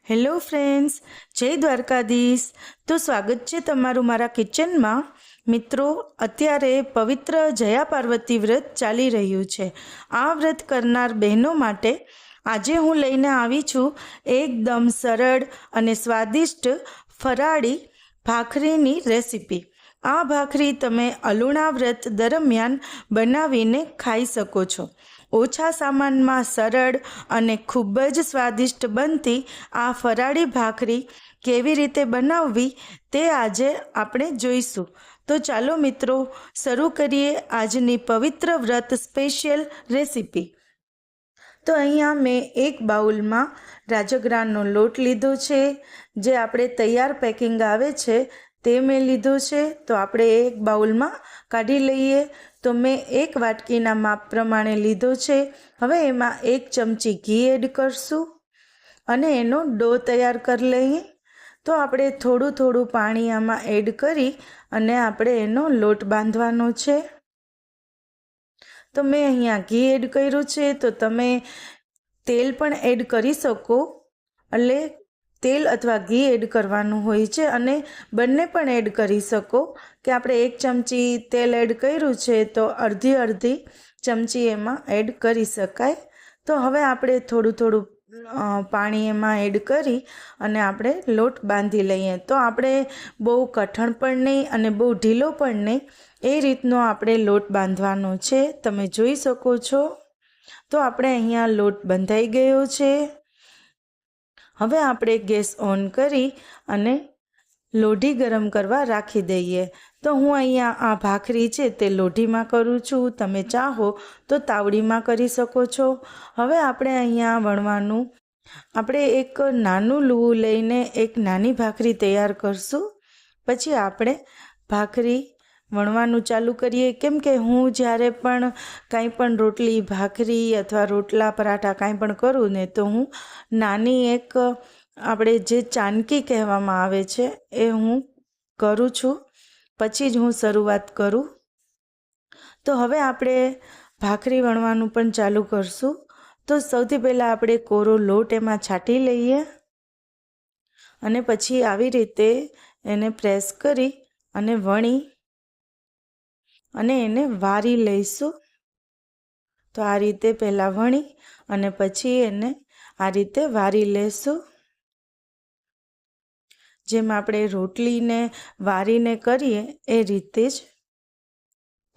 Hello friends, જય દ્વારકાધીશ। તો સ્વાગત છે તમારું મારા કિચનમાં। મિત્રો, અત્યારે પવિત્ર જયા પાર્વતી વ્રત ચાલી રહ્યું છે। આ વ્રત કરનાર બહેનો માટે આજે હું લઈને આવી છું એકદમ સરળ અને સ્વાદિષ્ટ ફરાળી ભાખરીની રેસીપી। આ ભાખરી તમે અલુણા વ્રત દરમિયાન બનાવીને ખાઈ શકો છો। ઓછા સામાનમાં સરળ અને ખૂબ જ સ્વાદિષ્ટ બનતી આ ફરાળી ભાખરી કેવી રીતે બનાવવી તે આજે આપણે જોઈશું। તો ચાલો મિત્રો, શરૂ કરીએ આજની પવિત્ર વ્રત સ્પેશિયલ રેસીપી। તો અહીંયા મેં એક બાઉલમાં રાજગરાનો લોટ લીધો છે, જે આપણે તૈયાર પેકિંગ આવે છે તે મેં લીધો છે। તો આપણે એક બાઉલમાં કાઢી લઈએ। તો મેં એક વાટકીના માપ પ્રમાણે લીધો છે। હવે એમાં 1 ચમચી ઘી એડ કરશું અને એનો ડો તૈયાર કરી લઈએ। તો આપણે થોડું થોડું પાણી આમાં એડ કરી અને આપણે એનો લોટ બાંધવાનો છે। તો મેં અહીંયા ઘી એડ કર્યું છે, તો તમે તેલ પણ એડ કરી શકો। એટલે તેલ અથવા ઘી એડ કરવાનું હોય છે અને બંને પણ એડ કરી શકો કે આપણે 1 ચમચી તેલ એડ કર્યું છે તો અડધી ચમચી એમાં એડ કરી શકાય। તો હવે આપણે થોડું થોડું પાણી એમાં એડ કરી અને આપણે લોટ બાંધી લઈએ। તો આપણે બહુ કઠણ પણ નહીં અને બહુ ઢીલો પણ નહીં, એ રીતનો આપણે લોટ બાંધવાનો છે। તમે જોઈ શકો છો। તો આપણે અહીંયા લોટ બંધાઈ ગયો છે। હવે આપણે ગેસ ઓન કરી અને લોઢી ગરમ કરવા રાખી દઈએ। તો હું અહીંયા આ ભાખરી છે તે લોઢીમાં કરું છું, તમે ચાહો તો તાવડીમાં કરી શકો છો। હવે આપણે અહીંયા વણવાનું, આપણે એક નાનું લુવું લઈને એક નાની ભાખરી તૈયાર કરશું। પછી આપણે ભાખરી વણવાનું ચાલુ કરીએ, કેમ કે હું જ્યારે પણ કાંઈ પણ રોટલી ભાખરી અથવા રોટલા પરાઠા કાંઈ પણ કરું ને, તો હું નાની એક આપણે જે ચાનકી કહેવામાં આવે છે એ હું કરું છું, પછી જ હું શરૂઆત કરું। તો હવે આપણે ભાખરી વણવાનું પણ ચાલુ કરશું। તો સૌથી પહેલાં આપણે કોરો લોટ એમાં છાંટી લઈએ અને પછી આવી રીતે એને પ્રેસ કરી અને વણી અને એને વારી લઈશું। તો આ રીતે પહેલાં વણી અને પછી એને આ રીતે વારી લેશું, જેમ આપણે રોટલીને વારીને કરીએ એ રીતે જ।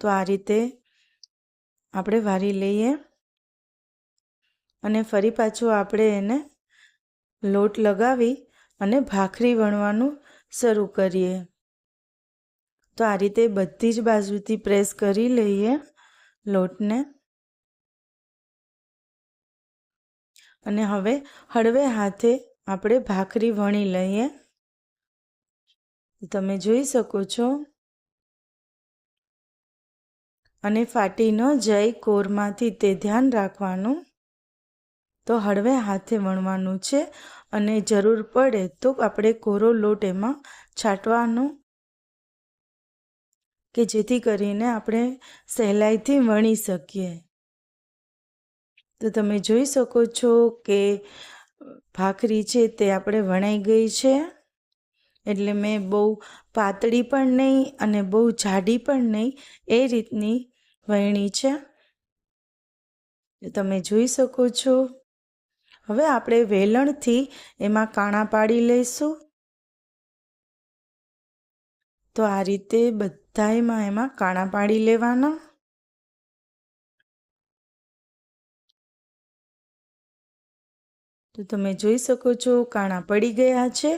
તો આ રીતે આપણે વારી લઈએ અને ફરી પાછું આપણે એને લોટ લગાવી અને ભાખરી વણવાનું શરૂ કરીએ। તો આ રીતે બધી જ બાજુથી પ્રેસ કરી લઈએ લોટને અને હવે હળવે હાથે આપણે ભાખરી વણી લઈએ। તમે જોઈ શકો છો। અને ફાટી ન જાય કોરમાંથી તે ધ્યાન રાખવાનું। તો હળવે હાથે વણવાનું છે અને જરૂર પડે તો આપણે કોરો લોટ એમાં છાંટવાનો, કે જેથી કરીને આપણે સહેલાઈથી વણી શકીએ। તો તમે જોઈ શકો છો કે ભાખરી છે તે આપણે વણાઈ ગઈ છે। એટલે મેં બહુ પાતળી પણ નહીં અને બહુ જાડી પણ નહીં, એ રીતની વણણી છે, તમે જોઈ શકો છો। હવે આપણે વેલણથી એમાં કાણા પાડી લઈશું। તો આ રીતે બધાયમાં એમાં કાણા પાડી લેવાના। તો તમે જોઈ શકો છો કાણા પડી ગયા છે।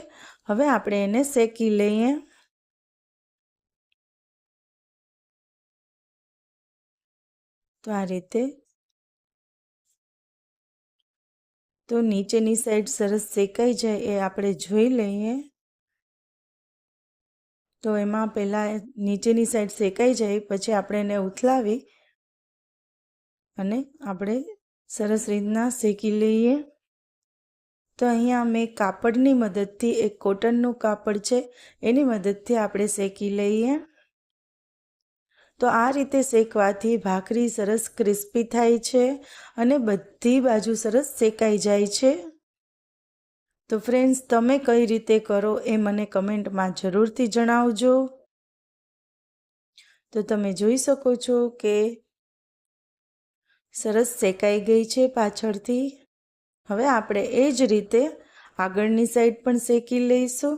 હવે આપણે એને શેકી લઈએ। તો આ રીતે, તો નીચેની સાઈડ સરસ શેકાઈ જાય એ આપણે જોઈ લઈએ। તો એમાં પહેલાં નીચેની સાઈડ શેકાઈ જાય પછી આપણે એને ઉથલાવી અને આપણે સરસ રીતના શેકી લઈએ। તો અહીંયા મેં કાપડની મદદથી, એક કોટનનું કાપડ છે એની મદદથી આપણે શેકી લઈએ। તો આ રીતે શેકવાથી ભાખરી સરસ ક્રિસ્પી થાય છે અને બધી બાજુ સરસ શેકાઈ જાય છે। તો ફ્રેન્ડ્સ, તમે કઈ રીતે કરો એ મને કમેન્ટમાં જરૂરથી જણાવજો. તો તમે જોઈ શકો છો કે સરસ શેકાઈ ગઈ છે પાછળથી. હવે આપણે એ જ રીતે આગળની સાઈડ પણ શેકી લઈશું.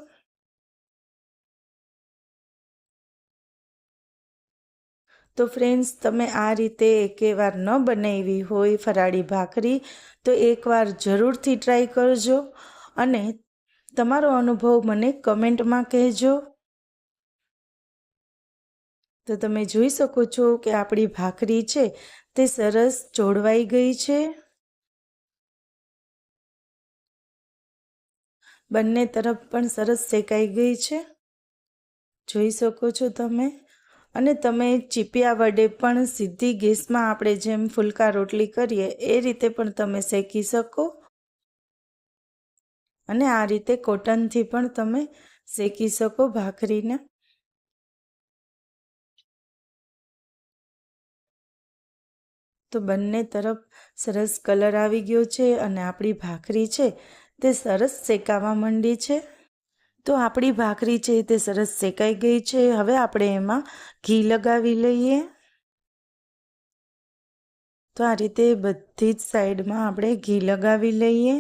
તો ફ્રેન્ડ્સ, તમે આ રીતે એકેવાર ન બનાવી હોય ફરાળી ભાખરી તો એકવાર જરૂરથી ટ્રાય કરજો અને તમારો અનુભવ મને કમેન્ટમાં કહેજો. તો તમે જોઈ શકો છો કે આપણી ભાખરી છે તે સરસ ચોળવાઈ ગઈ છે. બંને તરફ પણ સરસ શેકાઈ ગઈ છે, જોઈ શકો છો તમે. અને તમે ચીપિયા વડે પણ સીધી ગેસમાં આપણે જેમ ફુલકા રોટલી કરીએ એ રીતે પણ તમે શેકી શકો. અને આ રીતે કોટનથી પણ તમે શેકી શકો ભાખરીને. તો બંને તરફ સરસ કલર આવી ગયો છે અને આપણી ભાખરી છે તે સરસ શેકાવા માંડી છે. તો આપણી ભાખરી છે તે સરસ શેકાઈ ગઈ છે. હવે આપણે એમાં ઘી લગાવી લઈએ. તો આ રીતે બધી જ સાઈડમાં આપણે ઘી લગાવી લઈએ.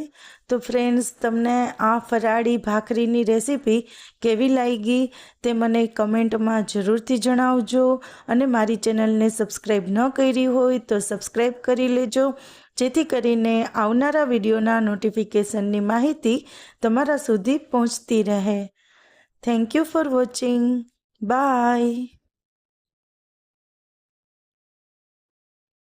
તો ફ્રેન્ડ્સ, તમને આ ફરાળી ભાખરીની રેસીપી કેવી લાગી તે મને કમેન્ટમાં જરૂરથી જણાવજો. અને મારી ચેનલને સબસ્ક્રાઈબ ન કરી હોય તો સબસ્ક્રાઈબ કરી લેજો, જેથી કરીને આવનારા વિડીયોના નોટિફિકેશનની માહિતી તમારા સુધી પહોંચતી રહે. Thank you for watching. By.